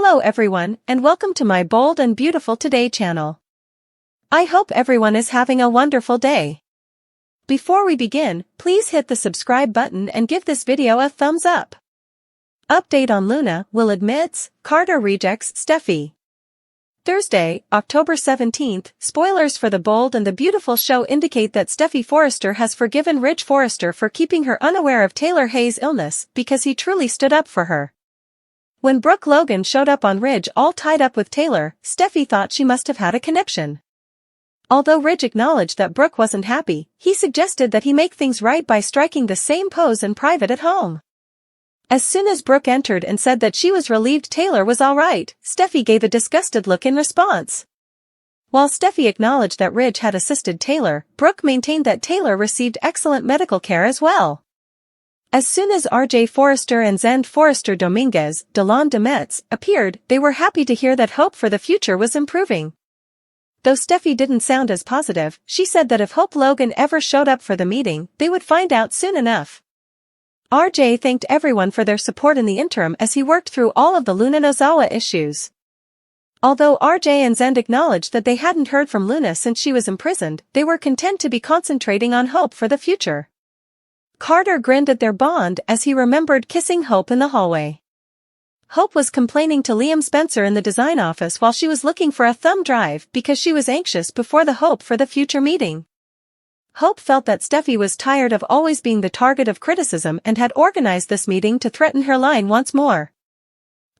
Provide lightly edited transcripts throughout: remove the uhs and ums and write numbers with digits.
Hello everyone, and welcome to my Bold and Beautiful Today channel. I hope everyone is having a wonderful day. Before we begin, please hit the subscribe button and give this video a thumbs up. Update on Luna, Will admits, Carter rejects Steffy. Thursday, October 17th, spoilers for the Bold and the Beautiful show indicate that Steffy Forrester has forgiven Ridge Forrester for keeping her unaware of Taylor Hayes' illness because he truly stood up for her. When Brooke Logan showed up on Ridge all tied up with Taylor, Steffy thought she must have had a conniption. Although Ridge acknowledged that Brooke wasn't happy, he suggested that he make things right by striking the same pose in private at home. As soon as Brooke entered and said that she was relieved Taylor was all right, Steffy gave a disgusted look in response. While Steffy acknowledged that Ridge had assisted Taylor, Brooke maintained that Taylor received excellent medical care as well. As soon as RJ Forrester and Zend Forrester Dominguez, Delon Demetz, appeared, they were happy to hear that hope for the future was improving. Though Steffy didn't sound as positive, she said that if Hope Logan ever showed up for the meeting, they would find out soon enough. RJ thanked everyone for their support in the interim as he worked through all of the Luna Nozawa issues. Although RJ and Zend acknowledged that they hadn't heard from Luna since she was imprisoned, they were content to be concentrating on hope for the future. Carter grinned at their bond as he remembered kissing Hope in the hallway. Hope was complaining to Liam Spencer in the design office while she was looking for a thumb drive because she was anxious before the Hope for the Future meeting. Hope felt that Steffy was tired of always being the target of criticism and had organized this meeting to threaten her line once more.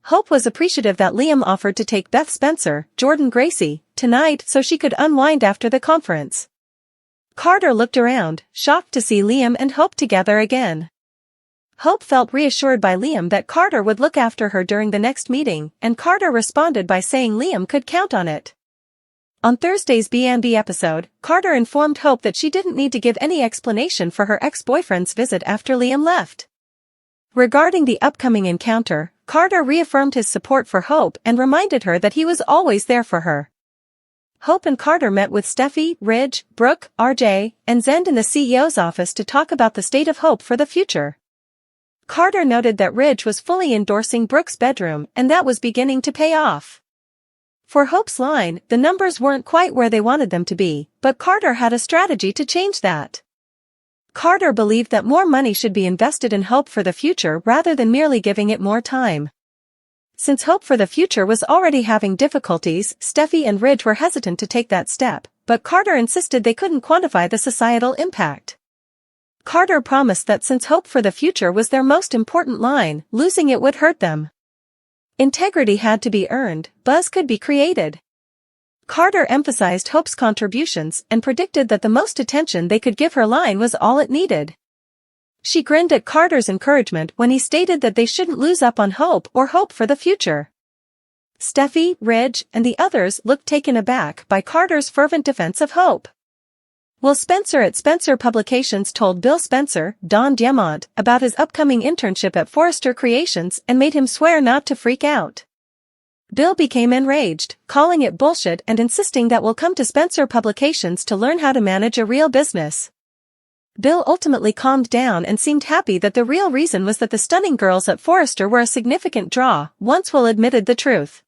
Hope was appreciative that Liam offered to take Beth Spencer, Jordan Gracie, tonight so she could unwind after the conference. Carter looked around, shocked to see Liam and Hope together again. Hope felt reassured by Liam that Carter would look after her during the next meeting, and Carter responded by saying Liam could count on it. On Thursday's B&B episode, Carter informed Hope that she didn't need to give any explanation for her ex-boyfriend's visit after Liam left. Regarding the upcoming encounter, Carter reaffirmed his support for Hope and reminded her that he was always there for her. Hope and Carter met with Steffy, Ridge, Brooke, RJ, and Zend in the CEO's office to talk about the state of hope for the future. Carter noted that Ridge was fully endorsing Brooke's bedroom and that was beginning to pay off. For Hope's line, the numbers weren't quite where they wanted them to be, but Carter had a strategy to change that. Carter believed that more money should be invested in Hope for the Future rather than merely giving it more time. Since Hope for the Future was already having difficulties, Steffy and Ridge were hesitant to take that step, but Carter insisted they couldn't quantify the societal impact. Carter promised that since Hope for the Future was their most important line, losing it would hurt them. Integrity had to be earned, buzz could be created. Carter emphasized Hope's contributions and predicted that the most attention they could give her line was all it needed. She grinned at Carter's encouragement when he stated that they shouldn't lose up on Hope or hope for the future. Steffy, Ridge, and the others looked taken aback by Carter's fervent defense of Hope. Will Spencer at Spencer Publications told Bill Spencer, Don Diamont, about his upcoming internship at Forrester Creations and made him swear not to freak out. Bill became enraged, calling it bullshit and insisting that will come to Spencer Publications to learn how to manage a real business. Bill ultimately calmed down and seemed happy that the real reason was that the stunning girls at Forrester were a significant draw, once Will admitted the truth.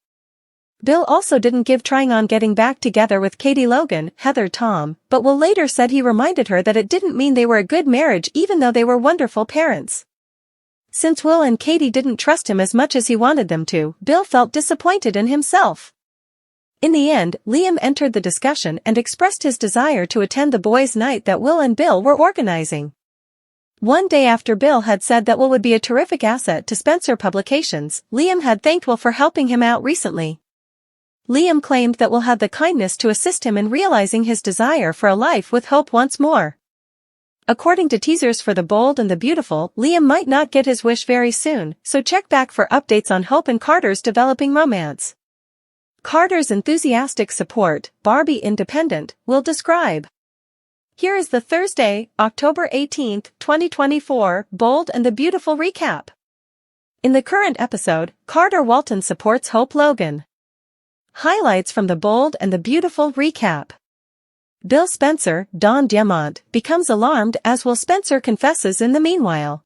Bill also didn't give trying on getting back together with Katie Logan, Heather Tom, but Will later said he reminded her that it didn't mean they were a good marriage even though they were wonderful parents. Since Will and Katie didn't trust him as much as he wanted them to, Bill felt disappointed in himself. In the end, Liam entered the discussion and expressed his desire to attend the boys' night that Will and Bill were organizing. One day after Bill had said that Will would be a terrific asset to Spencer Publications, Liam had thanked Will for helping him out recently. Liam claimed that Will had the kindness to assist him in realizing his desire for a life with hope once more. According to teasers for The Bold and the Beautiful, Liam might not get his wish very soon, so check back for updates on Hope and Carter's developing romance. Carter's enthusiastic support, Barbie Independent, will describe. Here is the Thursday, October 18, 2024, Bold and the Beautiful recap. In the current episode, Carter Walton supports Hope Logan. Highlights from The Bold and the Beautiful recap. Bill Spencer, Don Diamont, becomes alarmed as Will Spencer confesses in the meanwhile.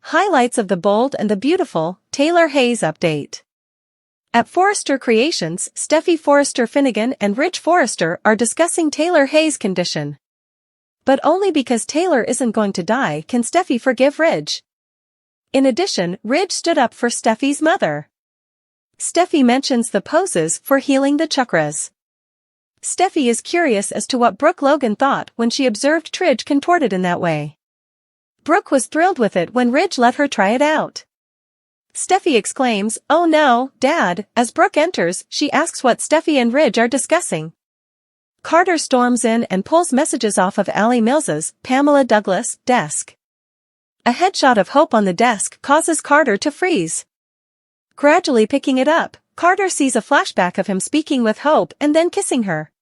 Highlights of The Bold and the Beautiful, Taylor Hayes update. At Forrester Creations, Steffy Forrester Finnegan and Ridge Forrester are discussing Taylor Hayes' condition. But only because Taylor isn't going to die can Steffy forgive Ridge. In addition, Ridge stood up for Steffy's mother. Steffy mentions the poses for healing the chakras. Steffy is curious as to what Brooke Logan thought when she observed Tridge contorted in that way. Brooke was thrilled with it when Ridge let her try it out. Steffy exclaims, "Oh no, Dad." As Brooke enters, she asks what Steffy and Ridge are discussing. Carter storms in and pulls messages off of Allie Mills's, Pamela Douglas, desk. A headshot of Hope on the desk causes Carter to freeze. Gradually picking it up, Carter sees a flashback of him speaking with Hope and then kissing her.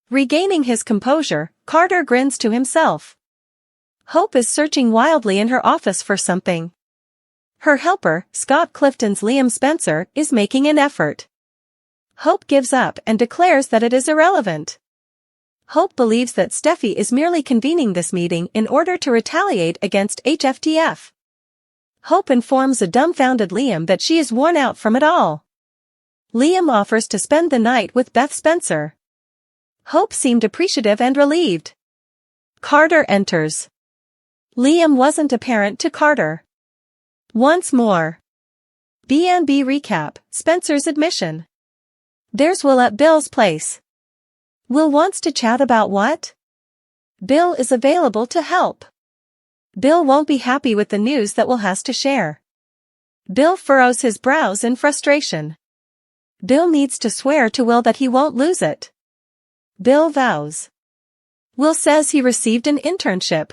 Regaining his composure, Carter grins to himself. Hope is searching wildly in her office for something. Her helper, Scott Clifton's Liam Spencer, is making an effort. Hope gives up and declares that it is irrelevant. Hope believes that Steffy is merely convening this meeting in order to retaliate against HFTF. Hope informs a dumbfounded Liam that she is worn out from it all. Liam offers to spend the night with Beth Spencer. Hope seemed appreciative and relieved. Carter enters. Liam wasn't apparent to Carter. Once more. B&B recap, Spencer's admission. There's Will at Bill's place. Will wants to chat about what? Bill is available to help. Bill won't be happy with the news that Will has to share. Bill furrows his brows in frustration. Bill needs to swear to Will that he won't lose it. Bill vows. Will says he received an internship.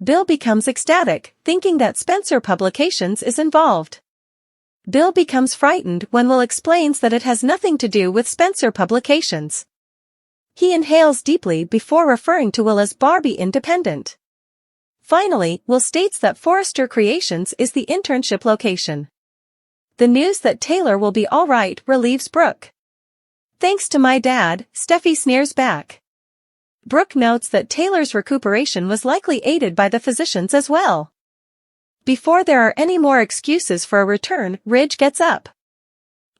Bill becomes ecstatic, thinking that Spencer Publications is involved. Bill becomes frightened when Will explains that it has nothing to do with Spencer Publications. He inhales deeply before referring to Will as Barbie Independent. Finally, Will states that Forrester Creations is the internship location. The news that Taylor will be all right relieves Brooke. "Thanks to my dad," Steffy sneers back. Brooke notes that Taylor's recuperation was likely aided by the physicians as well. Before there are any more excuses for a return, Ridge gets up.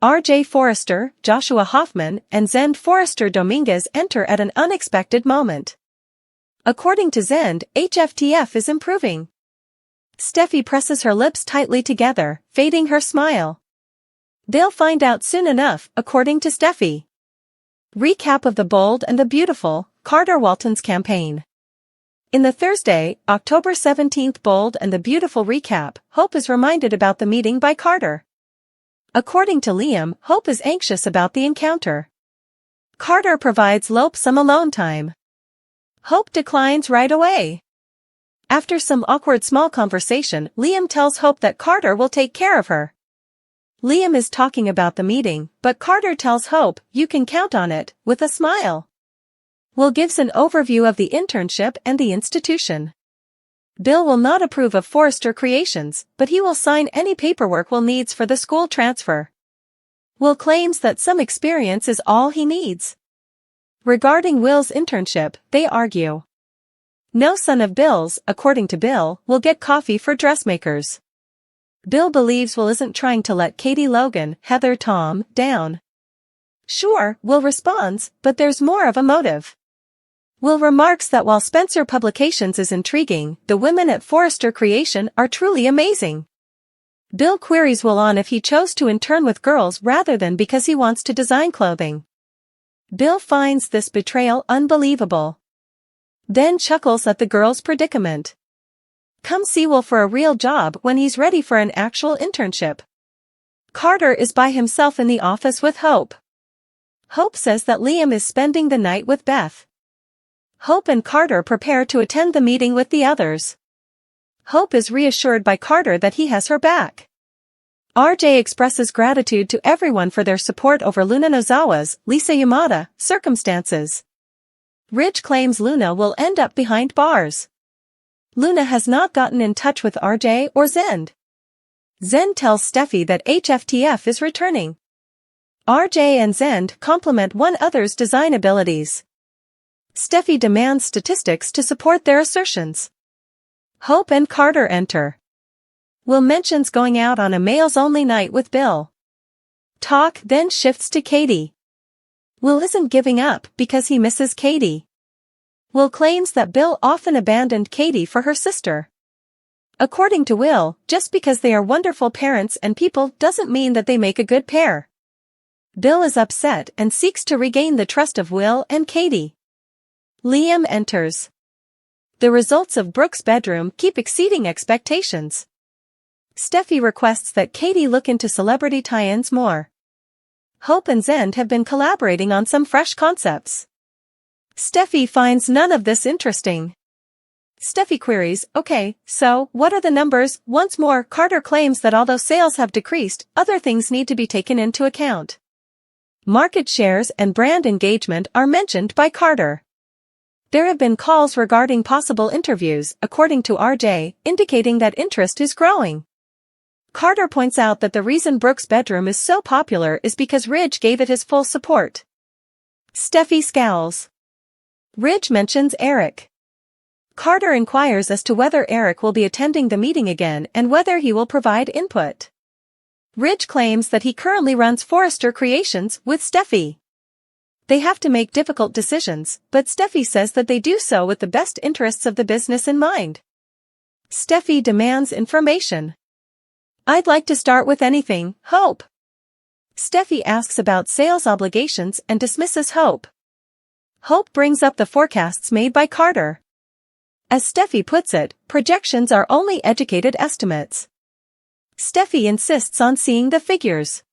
R.J. Forrester, Joshua Hoffman, and Zend Forrester Dominguez enter at an unexpected moment. According to Zend, HFTF is improving. Steffy presses her lips tightly together, fading her smile. They'll find out soon enough, according to Steffy. Recap of the Bold and the Beautiful, Carter Walton's campaign. In the Thursday, October 17th Bold and the Beautiful recap, Hope is reminded about the meeting by Carter. According to Liam, Hope is anxious about the encounter. Carter provides Lope some alone time. Hope declines right away. After some awkward small conversation, Liam tells Hope that Carter will take care of her. Liam is talking about the meeting, but Carter tells Hope, "You can count on it," with a smile. Will gives an overview of the internship and the institution. Bill will not approve of Forrester Creations, but he will sign any paperwork Will needs for the school transfer. Will claims that some experience is all he needs. Regarding Will's internship, they argue. No son of Bill's, according to Bill, will get coffee for dressmakers. Bill believes Will isn't trying to let Katie Logan, Heather Tom, down. Sure, Will responds, but there's more of a motive. Will remarks that while Spencer Publications is intriguing, the women at Forrester Creation are truly amazing. Bill queries Will on if he chose to intern with girls rather than because he wants to design clothing. Bill finds this betrayal unbelievable. Then chuckles at the girl's predicament. Come see Will for a real job when he's ready for an actual internship. Carter is by himself in the office with Hope. Hope says that Liam is spending the night with Beth. Hope and Carter prepare to attend the meeting with the others. Hope is reassured by Carter that he has her back. RJ expresses gratitude to everyone for their support over Luna Nozawa's, Lisa Yamada, circumstances. Ridge claims Luna will end up behind bars. Luna has not gotten in touch with RJ or Zend. Zend tells Steffy that HFTF is returning. RJ and Zend complement one another's design abilities. Steffy demands statistics to support their assertions. Hope and Carter enter. Will mentions going out on a males-only night with Bill. Talk then shifts to Katie. Will isn't giving up because he misses Katie. Will claims that Bill often abandoned Katie for her sister. According to Will, just because they are wonderful parents and people doesn't mean that they make a good pair. Bill is upset and seeks to regain the trust of Will and Katie. Liam enters. The results of Brooke's bedroom keep exceeding expectations. Steffy requests that Katie look into celebrity tie-ins more. Hope and Zend have been collaborating on some fresh concepts. Steffy finds none of this interesting. Steffy queries, okay, so, what are the numbers? Once more, Carter claims that although sales have decreased, other things need to be taken into account. Market shares and brand engagement are mentioned by Carter. There have been calls regarding possible interviews, according to RJ, indicating that interest is growing. Carter points out that the reason Brooke's bedroom is so popular is because Ridge gave it his full support. Steffy scowls. Ridge mentions Eric. Carter inquires as to whether Eric will be attending the meeting again and whether he will provide input. Ridge claims that he currently runs Forrester Creations with Steffy. They have to make difficult decisions, but Steffy says that they do so with the best interests of the business in mind. Steffy demands information. I'd like to start with anything, Hope. Steffy asks about sales obligations and dismisses Hope. Hope brings up the forecasts made by Carter. As Steffy puts it, projections are only educated estimates. Steffy insists on seeing the figures.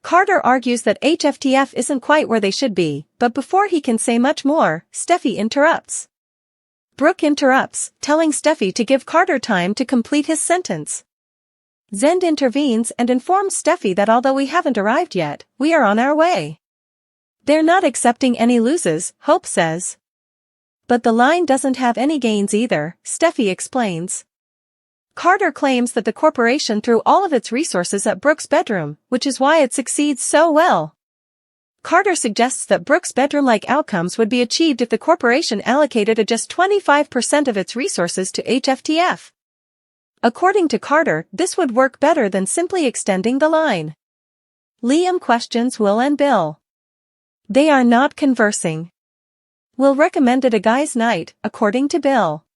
Carter argues that HFTF isn't quite where they should be, but before he can say much more, Steffy interrupts. Brooke interrupts, telling Steffy to give Carter time to complete his sentence. Zend intervenes and informs Steffy that although we haven't arrived yet, we are on our way. They're not accepting any losses, Hope says. But the line doesn't have any gains either, Steffy explains. Carter claims that the corporation threw all of its resources at Brooke's bedroom, which is why it succeeds so well. Carter suggests that Brooke's bedroom-like outcomes would be achieved if the corporation allocated just 25% of its resources to HFTF. According to Carter, this would work better than simply extending the line. Liam questions Will and Bill. They are not conversing. Will recommended a guys' night, according to Bill.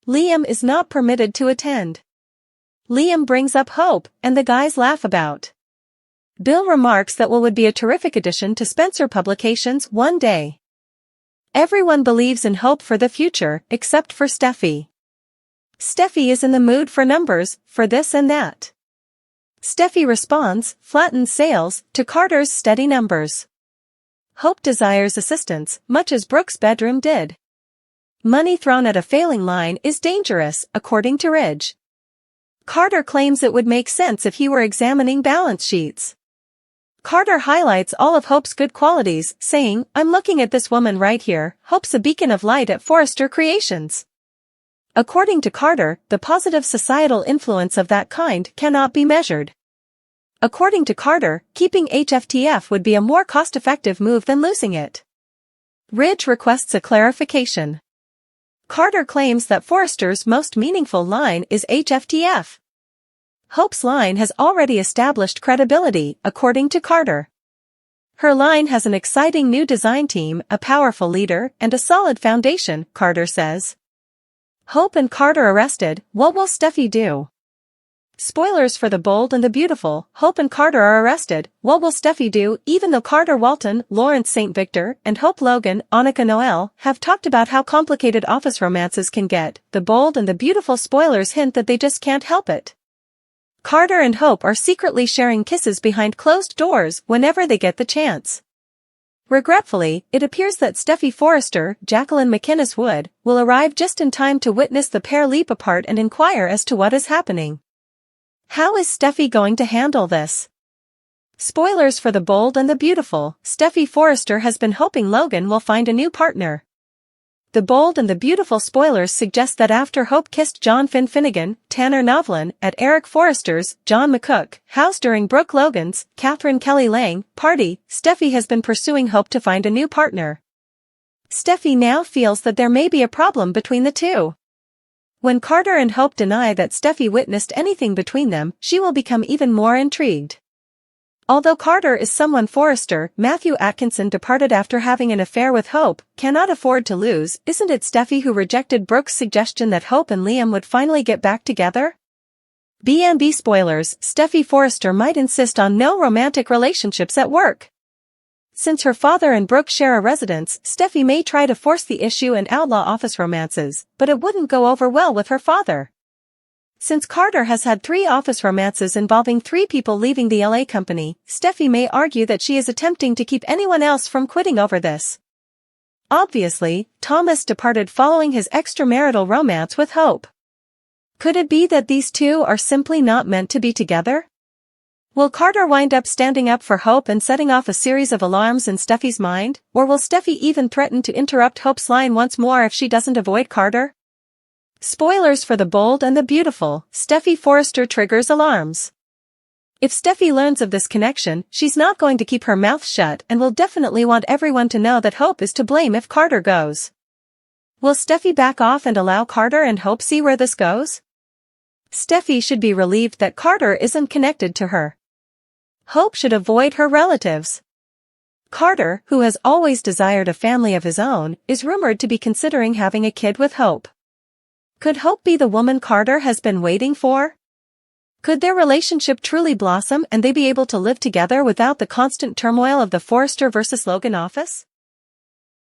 Liam is not permitted to attend. Liam brings up Hope, and the guys laugh about. Bill remarks that Will would be a terrific addition to Spencer Publications one day. Everyone believes in Hope for the future, except for Steffy. Steffy is in the mood for numbers, for this and that. Steffy responds, flattens sales, to Carter's steady numbers. Hope desires assistance, much as Brooke's bedroom did. Money thrown at a failing line is dangerous, according to Ridge. Carter claims it would make sense if he were examining balance sheets. Carter highlights all of Hope's good qualities, saying, I'm looking at this woman right here, Hope's a beacon of light at Forrester Creations. According to Carter, the positive societal influence of that kind cannot be measured. According to Carter, keeping HFTF would be a more cost-effective move than losing it. Ridge requests a clarification. Carter claims that Forrester's most meaningful line is HFTF. Hope's line has already established credibility, according to Carter. Her line has an exciting new design team, a powerful leader, and a solid foundation, Carter says. Hope and Carter arrested, what will Steffy do? Spoilers for The Bold and the Beautiful, Hope and Carter are arrested, what will Steffy do? Even though Carter Walton, Lawrence St. Victor, and Hope Logan, Annika Noel, have talked about how complicated office romances can get, The Bold and the Beautiful spoilers hint that they just can't help it. Carter and Hope are secretly sharing kisses behind closed doors whenever they get the chance. Regretfully, it appears that Steffy Forrester, Jacqueline McInnes Wood, will arrive just in time to witness the pair leap apart and inquire as to what is happening. How is Steffy going to handle this? Spoilers for The Bold and the Beautiful, Steffy Forrester has been hoping Logan will find a new partner. The Bold and the Beautiful spoilers suggest that after Hope kissed John Finn Finnegan, Tanner Novlin, at Eric Forrester's, John McCook, house during Brooke Logan's, Catherine Kelly Lang, party, Steffy has been pursuing Hope to find a new partner. Steffy now feels that there may be a problem between the two. When Carter and Hope deny that Steffy witnessed anything between them, she will become even more intrigued. Although Carter is someone Forrester, Matthew Atkinson departed after having an affair with Hope, cannot afford to lose. Isn't it Steffy who rejected Brooke's suggestion that Hope and Liam would finally get back together? B&B spoilers, Steffy Forrester might insist on no romantic relationships at work. Since her father and Brooke share a residence, Steffy may try to force the issue and outlaw office romances, but it wouldn't go over well with her father. Since Carter has had 3 office romances involving 3 people leaving the LA company, Steffy may argue that she is attempting to keep anyone else from quitting over this. Obviously, Thomas departed following his extramarital romance with Hope. Could it be that these two are simply not meant to be together? Will Carter wind up standing up for Hope and setting off a series of alarms in Steffy's mind, or will Steffy even threaten to interrupt Hope's line once more if she doesn't avoid Carter? Spoilers for The Bold and the Beautiful, Steffy Forrester triggers alarms. If Steffy learns of this connection, she's not going to keep her mouth shut and will definitely want everyone to know that Hope is to blame if Carter goes. Will Steffy back off and allow Carter and Hope see where this goes? Steffy should be relieved that Carter isn't connected to her. Hope should avoid her relatives. Carter, who has always desired a family of his own, is rumored to be considering having a kid with Hope. Could Hope be the woman Carter has been waiting for? Could their relationship truly blossom and they be able to live together without the constant turmoil of the Forrester versus Logan office?